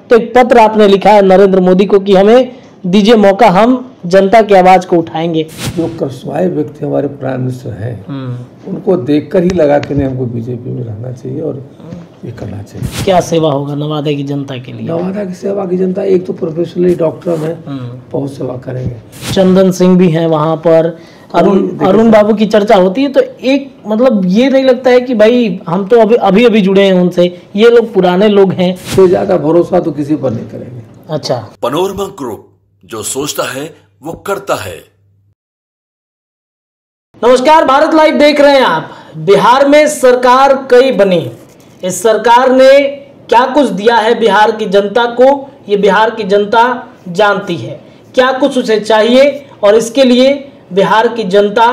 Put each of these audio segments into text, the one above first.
तो एक पत्र आपने लिखा है नरेंद्र मोदी को कि हमें दीजिए मौका, हम जनता की आवाज को उठाएंगे। जो कर्सवाए व्यक्ति हमारे प्राइम मिनिस्टर हैं उनको देखकर ही लगा कि नहीं, हमको बीजेपी में रहना चाहिए और ये करना चाहिए। क्या सेवा होगा नवादा की जनता के लिए? नवादा की सेवा की जनता, एक तो प्रोफेशनली डॉक्टर है, बहुत सेवा करेंगे। चंदन सिंह भी हैं वहाँ पर, अरुण बाबू की चर्चा होती है, तो एक मतलब ये नहीं लगता है कि भाई हम तो अभी जुड़े हैं उनसे, ये लोग पुराने लोग हैं? तो ज्यादा भरोसा तो किसी पर नहीं करेंगे। अच्छा, पनोरमा ग्रुप, जो सोचता है वो करता है। नमस्कार, भारत लाइव देख रहे हैं आप। बिहार में सरकार कई बनी, इस सरकार ने क्या कुछ दिया है बिहार की जनता को, ये बिहार की जनता जानती है। क्या कुछ उसे चाहिए, और इसके लिए बिहार की जनता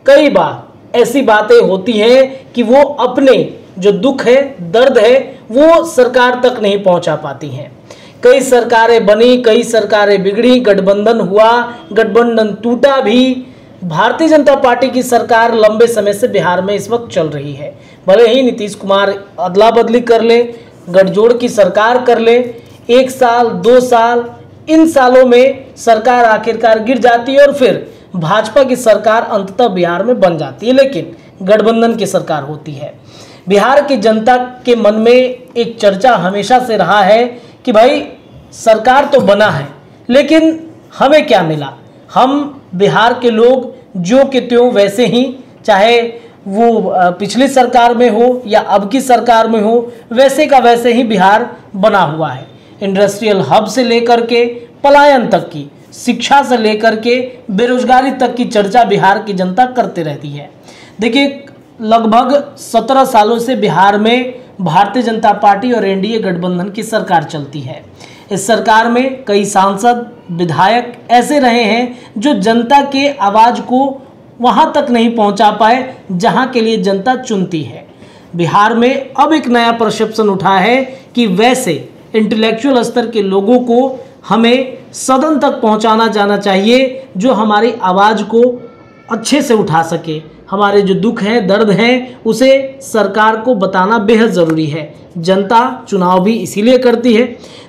कई बार ऐसी बातें होती हैं कि वो अपने जो दुख है, दर्द है, वो सरकार तक नहीं पहुंचा पाती हैं। कई सरकारें बनी, कई सरकारें बिगड़ी, गठबंधन हुआ, गठबंधन टूटा भी। भारतीय जनता पार्टी की सरकार लंबे समय से बिहार में इस वक्त चल रही है। भले ही नीतीश कुमार अदला बदली कर ले, गठजोड़ की सरकार कर ले, 1 साल 2 साल, इन सालों में सरकार आखिरकार गिर जाती है और फिर भाजपा की सरकार अंततः बिहार में बन जाती है, लेकिन गठबंधन की सरकार होती है। बिहार की जनता के मन में एक चर्चा हमेशा से रहा है कि भाई सरकार तो बना है, लेकिन हमें क्या मिला? हम बिहार के लोग जो के त्यों वैसे ही, चाहे वो पिछली सरकार में हो या अब की सरकार में हो, वैसे का वैसे ही बिहार बना हुआ है। इंडस्ट्रियल हब से लेकर के पलायन तक की, शिक्षा से लेकर के बेरोजगारी तक की चर्चा बिहार की जनता करते रहती है। देखिए, लगभग 17 सालों से बिहार में भारतीय जनता पार्टी और एनडीए गठबंधन की सरकार चलती है। इस सरकार में कई सांसद, विधायक ऐसे रहे हैं जो जनता के आवाज़ को वहाँ तक नहीं पहुँचा पाए जहाँ के लिए जनता चुनती है। बिहार में अब एक नया परसेप्शन उठा है कि वैसे इंटेलेक्चुअल स्तर के लोगों को हमें सदन तक पहुँचाना जाना चाहिए, जो हमारी आवाज़ को अच्छे से उठा सके। हमारे जो दुख हैं, दर्द हैं, उसे सरकार को बताना बेहद ज़रूरी है। जनता चुनाव भी इसीलिए करती है।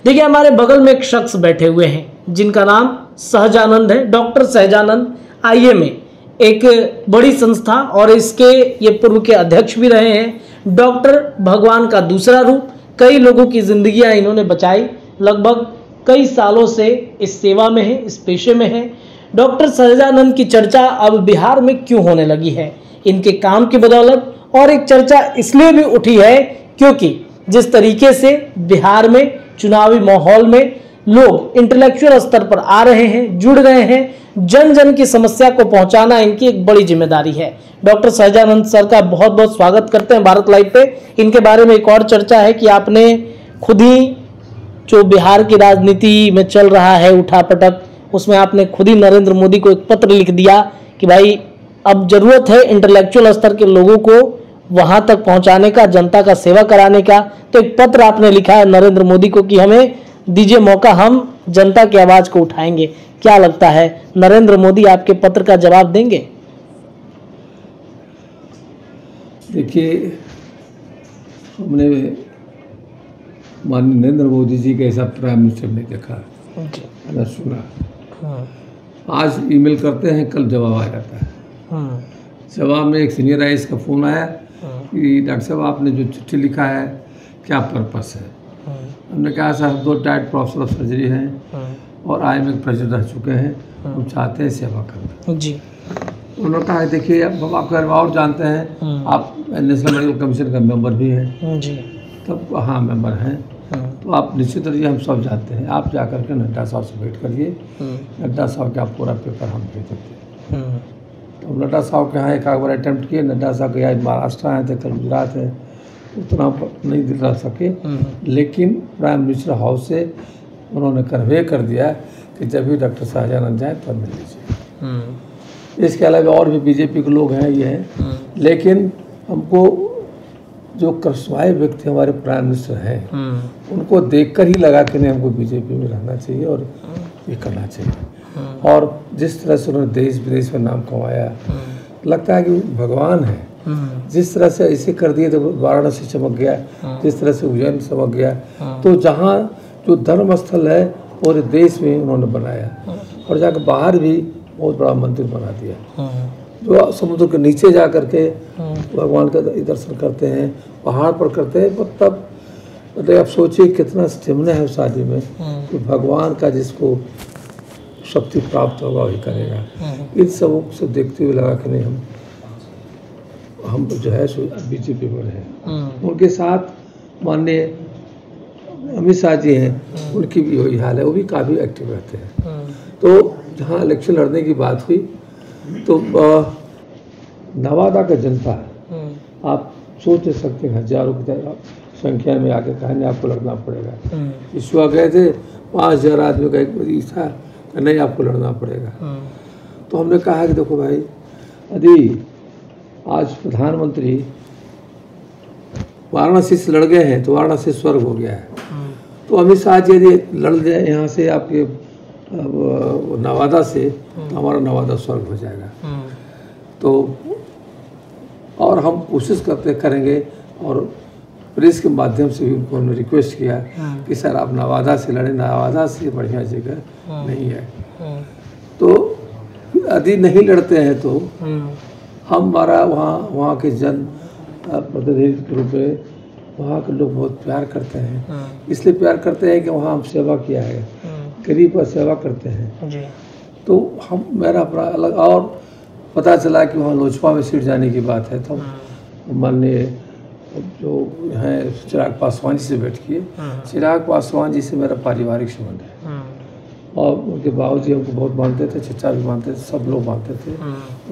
देखिए, हमारे बगल में एक शख्स बैठे हुए हैं जिनका नाम सहजानंद है, डॉक्टर सहजानंद। आईएमए एक बड़ी संस्था और इसके ये पूर्व के अध्यक्ष भी रहे हैं। डॉक्टर भगवान का दूसरा रूप, कई लोगों की जिंदगियां इन्होंने बचाई। लगभग कई सालों से इस सेवा में है, इस पेशे में है। डॉक्टर सहजानंद की चर्चा अब बिहार में क्यों होने लगी है? इनके काम की बदौलत। और एक चर्चा इसलिए भी उठी है क्योंकि जिस तरीके से बिहार में चुनावी माहौल में लोग इंटेलेक्चुअल स्तर पर आ रहे हैं, जुड़ रहे हैं, जन जन की समस्या को पहुंचाना इनकी एक बड़ी जिम्मेदारी है। डॉक्टर सहजानंद सर का बहुत बहुत स्वागत करते हैं भारत लाइव पे। इनके बारे में एक और चर्चा है कि आपने खुद ही जो बिहार की राजनीति में चल रहा है उठापटक, उसमें आपने खुद ही नरेंद्र मोदी को एक पत्र लिख दिया कि भाई अब जरूरत है इंटेलेक्चुअल स्तर के लोगों को वहां तक पहुंचाने का, जनता का सेवा कराने का। तो एक पत्र आपने लिखा है नरेंद्र मोदी को कि हमें दीजिए मौका, हम जनता की आवाज को उठाएंगे। क्या लगता है, नरेंद्र मोदी आपके पत्र का जवाब देंगे? देखिए, हमने माननीय नरेंद्र मोदी जी के ऐसा प्राइम मिनिस्टर नहीं देखा, न सुना। आज ईमेल करते हैं, कल जवाब आ जाता है। जवाब में एक सीनियर आईएएस का फ़ोन आया कि डॉक्टर साहब आपने जो चिट्ठी लिखा है क्या पर्पस है? हमने कहा sir, 2 tight professor of surgery हैं और आईएमए के प्रेसिडेंट रह चुके हैं, हम चाहते हैं सेवा करना जी। उन्होंने कहा देखिए, अब आप और जानते हैं, आप नेशनल मेडिकल कमीशन का मेंबर भी हैं जी। तब हाँ, मेंबर हैं, तो आप निश्चित तरीके हम सब जानते हैं। आप जा करके नड्डा साहब से भेंट करिए, नड्डा साहब का पूरा पेपर हम भेज देते हैं। तो नड्डा साहब के यहाँ एक बार अटैम्प्ट किए, नड्डा साहब के आज महाराष्ट्र आए थे, कल गुजरात है, उतना नहीं दिल रह सके, लेकिन प्राइम मिनिस्टर हाउस से उन्होंने कन्वे कर दिया कि जब भी डॉक्टर सहजानंद जाए तब मिल लीजिए। इसके अलावा और भी बीजेपी के लोग हैं, ये हैं, लेकिन हमको जो कर्सवाए व्यक्ति हमारे प्राइम मिनिस्टर हैं उनको देखकर ही लगा कि नहीं, हमको बीजेपी में रहना चाहिए और ये करना चाहिए। और जिस तरह से उन्होंने देश विदेश में नाम कमाया, लगता है कि भगवान है। जिस तरह से ऐसे कर दिए तो वाराणसी चमक गया, जिस तरह से उज्जैन चमक गया, तो जहाँ जो धर्म स्थल है पूरे देश में उन्होंने बनाया और जाकर बाहर भी बहुत बड़ा मंदिर बना दिया। जो समुद्र के नीचे जा करके भगवान का दर्शन करते हैं, पहाड़ पर करते हैं, मतलब आप सोचिए कितना स्टेमिना है उस आदमी में कि भगवान का जिसको शक्ति प्राप्त होगा वही करेगा। इन सबों से देखते हुए लगा कि नहीं हम जो है बीजेपी में हैं। उनके साथ माननीय अमित शाह जी हैं, उनकी भी वही हाल है, वो भी काफ़ी एक्टिव रहते हैं। तो जहाँ इलेक्शन लड़ने की बात हुई तो नवादा का जनता है, आप सोच नहीं सकते हजारों की संख्या में आके कहने आपको लड़ना पड़ेगा। इस वक्त गए थे 5000 आदमी का एक बड़ी था, नहीं आपको लड़ना पड़ेगा। तो हमने कहा कि देखो भाई, यदि आज प्रधानमंत्री वाराणसी से लड़ गए हैं तो वाराणसी स्वर्ग हो गया है, तो अमित शाह जी यदि लड़ जाए यहाँ से आपके नवादा से, तो हमारा नवादा स्वर्ग हो जाएगा। तो और हम कोशिश करेंगे और प्रेस के माध्यम से भी उनको हमने रिक्वेस्ट किया कि सर आप नवादा से लड़ें, नवादा से बढ़िया जगह नहीं है। तो यदि नहीं लड़ते हैं तो हमारा वहाँ के जन प्रतिनिधि के रूप में वहाँ के लोग बहुत प्यार करते हैं। इसलिए प्यार करते हैं कि वहाँ हम सेवा किया है, गरीब का सेवा करते हैं। तो हम मेरा अपना अलग, और पता चला कि वहाँ लोजपा में सीट जाने की बात है, तो माननीय जो हैं चिराग पासवान जी से भेंट किए। चिराग पासवान जी से मेरा पारिवारिक संबंध है और उनके बाबूजी हमको बहुत मानते थे, चचा भी मानते थे, सब लोग मानते थे।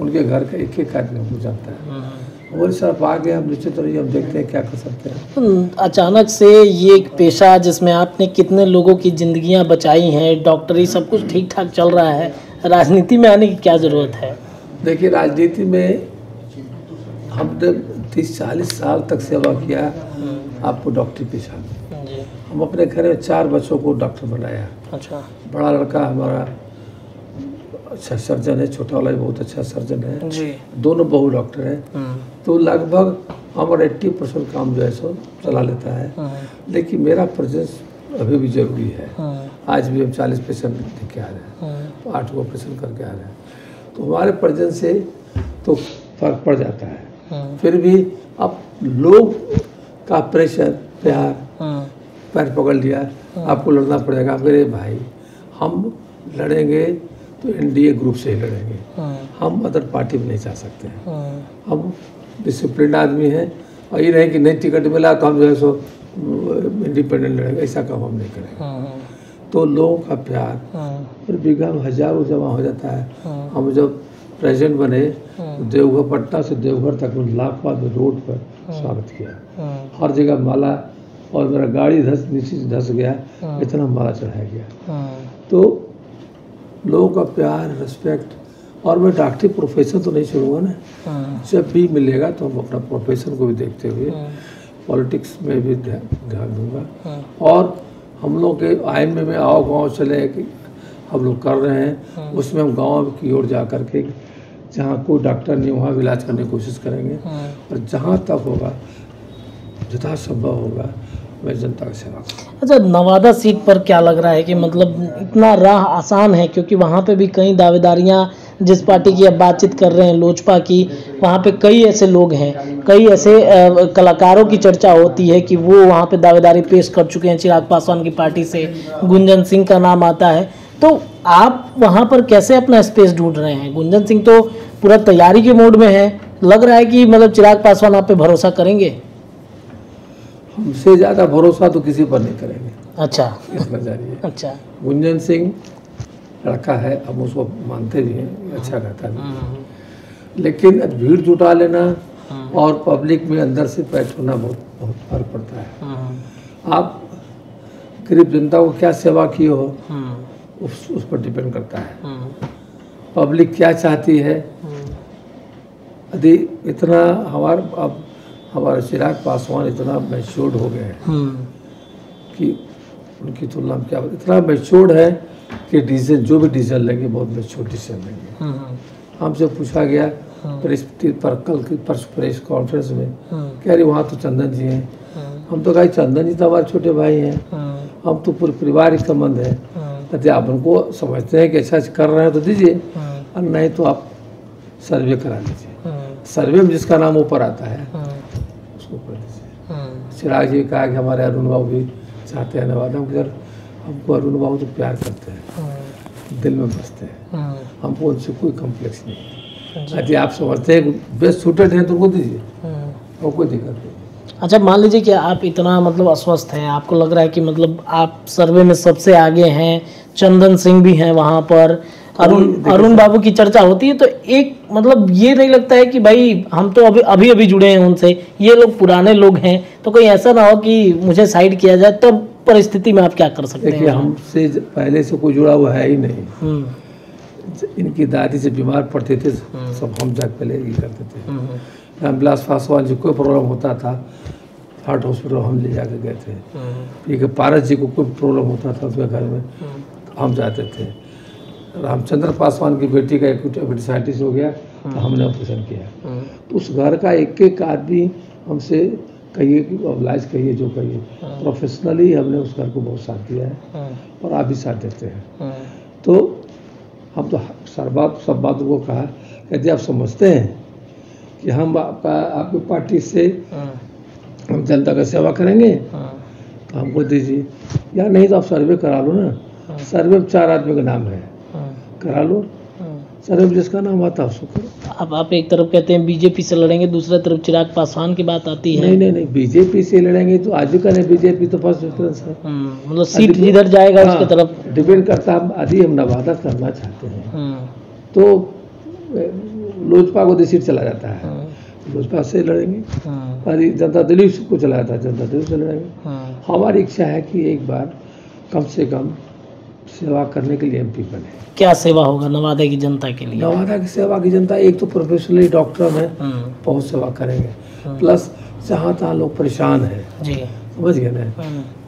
उनके घर का एक एक आदमी हमको जानता है। हमारे साथ आ गए, हम निश्चित रहिए, हम देखते हैं क्या कर सकते हैं। अचानक से ये एक पेशा जिसमें आपने कितने लोगों की जिंदगियां बचाई हैं, डॉक्टरी सब कुछ ठीक ठाक चल रहा है, राजनीति में आने की क्या ज़रूरत है? देखिए, राजनीति में हमने 30-40 साल तक सेवा किया आपको डॉक्टरी पेशा में। हम अपने घर में 4 बच्चों को डॉक्टर बनाया। अच्छा। बड़ा लड़का हमारा अच्छा सर्जन है, छोटा वाला भी बहुत अच्छा सर्जन है जी। दोनों बहू डॉक्टर हैं। तो लगभग हमारा 80% काम जो है सो चला लेता है। लेकिन मेरा प्रेजेंस अभी भी जरूरी है। आज भी हम 40 पेशेंट लेके आ रहे हैं, तो 8 को ऑपरेशन करके आ रहे हैं। तो हमारे प्रेजेंस से तो फर्क पड़ जाता है। फिर भी अब लोग का प्रेशर, प्यार, पैर पकड़ लिया, आपको लड़ना पड़ेगा। मेरे भाई, हम लड़ेंगे तो एनडीए ग्रुप से ही लड़ेंगे, हम अदर पार्टी में नहीं जा सकते हैं। हम डिसिप्लिन आदमी हैं और ये नहीं कि नहीं टिकट मिला तो हम जो है सो इंडिपेंडेंट लड़ेंगे, ऐसा काम हम नहीं करेंगे। तो लोगों का प्यार और बीघा में हजारों जमा हो जाता है। हम जब प्रेसिडेंट बने तो देवघर, पटना से देवघर तक लाखों आदमी रोड पर स्वागत किया, हर जगह माला, और मेरा गाड़ी नीचे से धस गया, इतना माला चढ़ाया गया। तो लोगों का प्यार, रिस्पेक्ट, और मैं डॉक्टरी प्रोफेशन तो नहीं छोड़ूंगा ना। जब भी मिलेगा तो हम अपना प्रोफेशन को भी देखते हुए पॉलिटिक्स में भी ध्यान दूंगा। और हम लोग के आइन में आओ गाँव चले कि हम लोग कर रहे हैं, उसमें हम गाँव की ओर जा कर के जहाँ कोई डॉक्टर नहीं वहाँ भी इलाज करने की कोशिश करेंगे। और जहाँ तक होगा, यथासंभव होगा, मैं जनता की सेवा करूँगा। अच्छा, नवादा सीट पर क्या लग रहा है कि मतलब इतना राह आसान है? क्योंकि वहाँ पे भी कई दावेदारियाँ, जिस पार्टी की अब बातचीत कर रहे हैं लोजपा की, वहाँ पे कई ऐसे लोग हैं, कई ऐसे कलाकारों की चर्चा होती है कि वो वहाँ पे दावेदारी पेश कर चुके हैं। चिराग पासवान की पार्टी से गुंजन सिंह का नाम आता है। तो आप वहाँ पर कैसे अपना स्पेस ढूंढ रहे हैं? गुंजन सिंह तो पूरा तैयारी के मोड में है, लग रहा है कि मतलब चिराग पासवान आप पे भरोसा करेंगे? हमसे ज़्यादा भरोसा तो किसी पर नहीं करेंगे। अच्छा, इतना जारी है। अच्छा, गुंजन सिंह लड़का है, हम उसको मानते भी हैं, अच्छा कहता है। लेकिन भीड़ जुटा लेना और पब्लिक में अंदर से पैठ होना बहुत फर्क पड़ता है। आप गरीब जनता को क्या सेवा की हो, उस पर डिपेंड करता है। पब्लिक क्या चाहती है। यदि इतना हमारे चिराग पासवान इतना मैच्योर्ड हो गए हैं कि उनकी तुलना में क्या, इतना मैच्योर्ड है कि डिसीजन, जो भी डिसीजन लेंगे बहुत मैच्योर्ड डिसीजन लेंगे। हमसे पूछा गया प्रेस कॉन्फ्रेंस में, कह रही वहाँ तो चंदन जी हैं। हम तो कहा चंदन जी तो हमारे छोटे भाई हैं, हम तो पूरे परिवार का संबंध है। यदि आप उनको समझते हैं कि अच्छा कर रहे हैं तो दीजिए, और नहीं तो आप सर्वे करा लीजिए। सर्वे में जिसका नाम ऊपर आता है उसको कर दीजिए। चिराग जी कहा कि हमारे अरुण बाबू भी चाहते हैं नवादा में, हमको अरुण बाबू तो प्यार करते हैं, दिल में बसते हैं, हमको उनसे कोई कॉम्प्लेक्स नहीं। यदि आप समझते हैं बेस्ट सूटेड हैं तो उनको दीजिए, और कोई दिक्कत नहीं। अच्छा, मान लीजिए कि आप इतना मतलब अस्वस्थ हैं, आपको लग रहा है कि मतलब आप सर्वे में सबसे आगे हैं, चंदन सिंह भी हैं वहाँ पर, अरुण बाबू की चर्चा होती है, तो एक मतलब ये नहीं लगता है कि भाई हम तो अभी जुड़े हैं उनसे, ये लोग पुराने लोग हैं, तो कोई ऐसा ना हो कि मुझे साइड किया जाए, तब परिस्थिति में आप क्या कर सकते हैं? देखिए, हमसे पहले से कोई जुड़ा हुआ है ही नहीं। इनकी दादी से बीमार पड़ते थे, सब हम जाकर पहले ये करते थे। रामविलास पासवान जी कोई प्रॉब्लम होता था, हार्ट हॉस्पिटल हम ले जाके गए थे। ठीक है, पारस जी को कोई प्रॉब्लम होता था उसके घर में, हम जाते थे। रामचंद्र पासवान की बेटी का एपेंडिसाइटिस हो गया तो हमने ऑपरेशन किया। तो उस घर का एक एक आदमी हमसे कहिए कि इलाज कहिए जो कहिए, प्रोफेशनली हमने उस घर को बहुत साथ दिया है, और आप भी साथ देते हैं। तो हम तो सब बातों को कहा, यदि आप समझते हैं कि हम आपकी पार्टी से हम जनता का सेवा करेंगे तो हमको दीजिए, या नहीं तो आप सर्वे करा लो ना। सर्वे में 4 आदमी का नाम है, करा लो। सर्वे में जिसका नाम आता है उसको करो। अब आप एक तरफ कहते हैं बीजेपी से लड़ेंगे, दूसरी तरफ चिराग पासवान की बात आती है। नहीं, बीजेपी से लड़ेंगे तो आज भी करें, बीजेपी तो फर्स्ट प्रेफरेंस है। मतलब सीट जिधर जाएगा उसकी तरफ डिपेंड करता है। यदि हम नवादा करना चाहते हैं तो लोजपा को सीट चला जाता है, लोजपा से लड़ेंगे। और जनता दल को चला जाता है, जनता दल से लड़ेंगे। हमारी इच्छा है कि एक बार कम से कम सेवा करने के लिए एमपी बने। क्या सेवा होगा नवादा की जनता के लिए? नवादा की सेवा की जनता, एक तो प्रोफेशनली डॉक्टर में बहुत सेवा करेंगे, प्लस जहाँ तहाँ लोग परेशान हैं जी, समझ गए ना,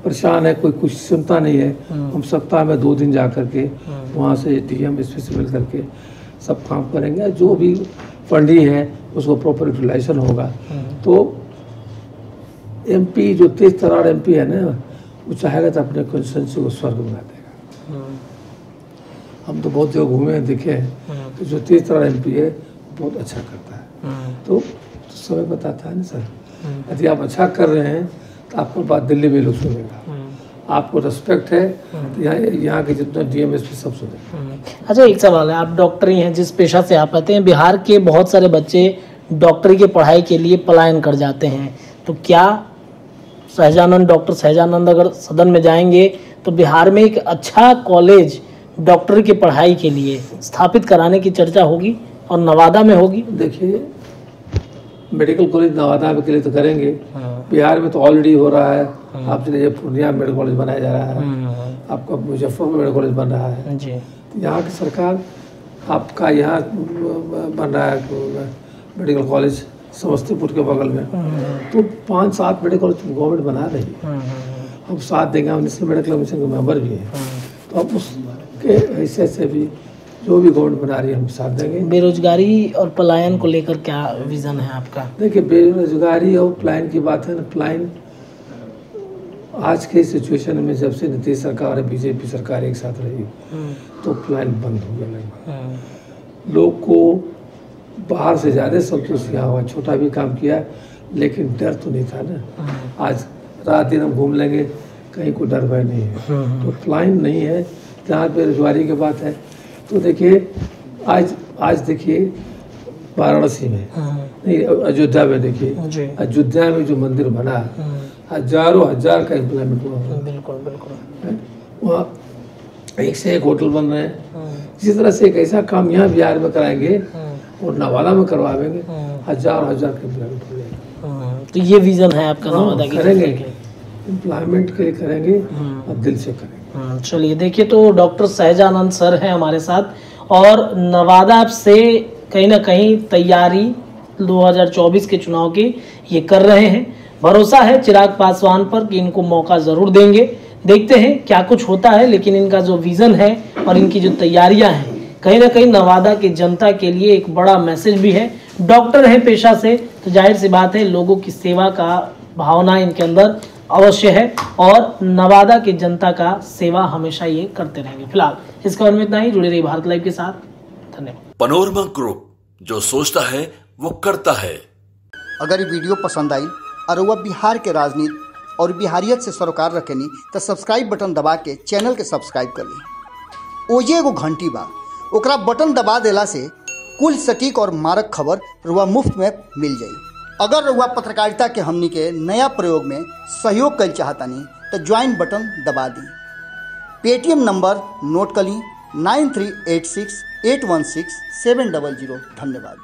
परेशान है, कोई कुछ सुनता नहीं है। हम सप्ताह में 2 दिन जा करके वहाँ से डीएम एसपी से मिल करके सब काम करेंगे। जो भी फंडी है उसको प्रॉपर यूटिलाइजेशन होगा। तो एमपी जो तेज तरार एमपी है ना, वो चाहेगा तो अपने कॉन्स्टिट्यूएंसी को स्वर्ग बना देगा। हम तो बहुत जगह घूमे हैं, देखे हैं कि जो तेज तरार एमपी है बहुत अच्छा करता है। तो समय बताता है ना सर, यदि आप अच्छा कर रहे हैं तो आपको बात दिल्ली में लोग सुनेगा, आपको रिस्पेक्ट है तो यहाँ के जितने डीएमएसपी सब सुने। अच्छा, एक सवाल है, आप डॉक्टरी हैं, जिस पेशा से आप आते हैं, बिहार के बहुत सारे बच्चे डॉक्टरी की पढ़ाई के लिए पलायन कर जाते हैं, तो क्या डॉक्टर सहजानंद अगर सदन में जाएंगे तो बिहार में एक अच्छा कॉलेज डॉक्टरी की पढ़ाई के लिए स्थापित कराने की चर्चा होगी और नवादा में होगी? देखिए, मेडिकल कॉलेज नवादा के लिए तो करेंगे, बिहार में तो ऑलरेडी हो रहा है। आप चलिए, पूर्णिया मेडिकल कॉलेज बनाया जा रहा है, आपका मुजफ्फरपुर मेडिकल कॉलेज बन रहा है जी। तो यहाँ की सरकार आपका यहाँ बन रहा है मेडिकल कॉलेज समस्तीपुर के बगल में, तो 5-7 मेडिकल कॉलेज गवर्नमेंट बना रही है। हम साथ देंगे, हम नेशनल मेडिकल कमीशन के मेंबर भी हैं, तो अब उसके हिस्से से भी जो भी गवर्नमेंट बना रही है हम साथ देंगे। बेरोजगारी और पलायन को लेकर क्या विजन है आपका? देखिए, बेरोजगारी और पलायन की बात है ना, पलायन आज के सिचुएशन में जब से नीतीश सरकार और बीजेपी सरकार एक साथ रही तो पलायन बंद हो गया। लोग को बाहर से ज़्यादा संतोष यहाँ हुआ, छोटा भी काम किया लेकिन डर तो नहीं था ना। आज रात दिन हम घूम लेंगे, कहीं कोई डर भय नहीं है। तो पलायन नहीं है। जहाँ बेरोजगारी की बात है तो देखिए, आज देखिए वाराणसी में नहीं, अयोध्या में देखिए, अयोध्या में जो मंदिर बना हजारों हजार का एम्प्लॉयमेंट हुआ। बिल्कुल वहाँ एक से एक होटल बन रहे हैं। इसी तरह से एक ऐसा काम यहाँ बिहार में कराएंगे और नवादा में करवाएंगे, हजार के एम्प्लॉयमेंट हो जाएगा। तो ये विजन है आपका नवादा की? करेंगे, एम्प्लॉयमेंट के लिए करेंगे और दिल से करेंगे। चलिए, देखिए, तो डॉक्टर सहजानंद सर हैं हमारे साथ, और नवादा से कहीं ना कहीं तैयारी 2024 के चुनाव की ये कर रहे हैं। भरोसा है चिराग पासवान पर कि इनको मौका ज़रूर देंगे। देखते हैं क्या कुछ होता है, लेकिन इनका जो विज़न है और इनकी जो तैयारियां हैं, कहीं ना कहीं नवादा की जनता के लिए एक बड़ा मैसेज भी है। डॉक्टर हैं पेशा से, तो जाहिर सी बात है लोगों की सेवा का भावना इनके अंदर अवश्य है और नवादा की जनता का सेवा हमेशा ये करते रहेंगे। फिलहाल इस खबर में इतना ही। जुड़े रहिए भारत लाइव के साथ। धन्यवाद। पनोरमा ग्रुप, जो सोचता है वो करता है। अगर ये वीडियो पसंद आई और वह बिहार के राजनीति और बिहारियत से सरोकार रखेनी तो सब्सक्राइब बटन दबा के चैनल के सब्सक्राइब कर ली। ओजे एगो घंटी बा, ओकरा बटन दबा देला से कुल सटीक और मारक खबर रुआ मुफ्त में मिल जाई। अगर रुआ पत्रकारिता के हमनी के नया प्रयोग में सहयोग कर चाहतानी तो ज्वाइन बटन दबा दी। पेटीएम नंबर नोट कर ली 9386816700। धन्यवाद।